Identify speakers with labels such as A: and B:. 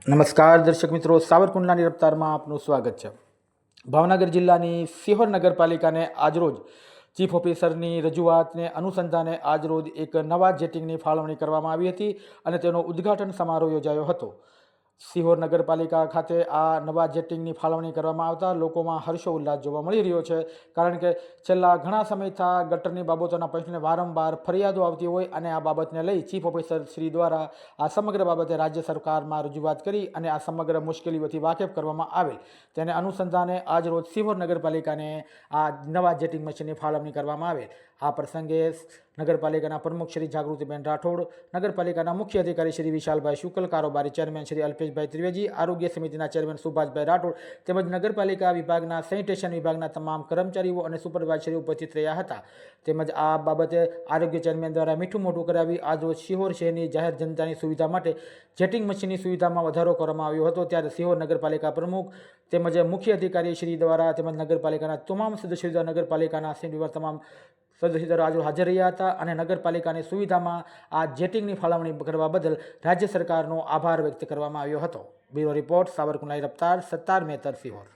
A: નમસ્કાર દર્શક મિત્રો, સાવરકુંડલાની રફતારમાં આપનું સ્વાગત છે। ભાવનગર જિલ્લાની સિહોર નગરપાલિકાને આજરોજ ચીફ ઓફિસરની રજૂઆતને અનુસંધાને આજરોજ એક નવા જેટિંગની ફાળવણી કરવામાં આવી હતી અને તેનો ઉદ્ઘાટન સમારોહ યોજાયો હતો। સિહોર નગરપાલિકા ખાતે આ નવા જેટિંગની ફાળવણી કરવામાં આવતા લોકોમાં હર્ષો ઉલ્લાસ જોવા મળી રહ્યો છે, કારણ કે છેલ્લા ઘણા સમયથી ગટરની બાબતોના પ્રશ્ને વારંવાર ફરિયાદો આવતી હોય અને આ બાબતને લઈ ચીફ ઓફિસર શ્રી દ્વારા આ સમગ્ર બાબતે રાજ્ય સરકારમાં રજૂઆત કરી અને આ સમગ્ર મુશ્કેલીઓથી વાકેફ કરવામાં આવેલ તેને અનુસંધાને આજરોજ સિહોર નગરપાલિકાને આ નવા જેટિંગ મશીનની ફાળવણી કરવામાં આવેલ। આ પ્રસંગે નગરપાલિકાના પ્રમુખ શ્રી જાગૃતિબેન રાઠોડ, નગરપાલિકાના મુખ્ય અધિકારી શ્રી વિશાલભાઈ શુક્લ, કારોબારી ચેરમેન શ્રી અલ્પેશભાઈ ત્રિવેદી, આરોગ્ય સમિતિના ચેરમેન સુભાષભાઈ રાઠોડ તેમજ નગરપાલિકા વિભાગના સેનિટેશન વિભાગના તમામ કર્મચારીઓ અને સુપરવાઇઝરો ઉપસ્થિત રહ્યા હતા। તેમજ આ બાબતે આરોગ્ય ચેરમેન દ્વારા મીઠું મોઢું કરાવી આજરોજ સિહોર શહેરની જાહેર જનતાની સુવિધા માટે જેટિંગ મશીનની સુવિધામાં વધારો કરવામાં આવ્યો હતો। ત્યારે સિહોર નગરપાલિકા પ્રમુખ તેમજ મુખ્ય અધિકારી શ્રી દ્વારા તેમજ નગરપાલિકાના તમામ સદસ્યો, નગરપાલિકાના તમામ સદસ્યો આજે હાજર રહ્યા હતા અને નગરપાલિકાની સુવિધામાં આ જેટિંગની ફાળવણી કરવા બદલ રાજ્ય સરકારનો આભાર વ્યક્ત કરવામાં આવ્યો હતો। Bureau report, Savarkundla રફતાર, Sattar Metar, Sihor.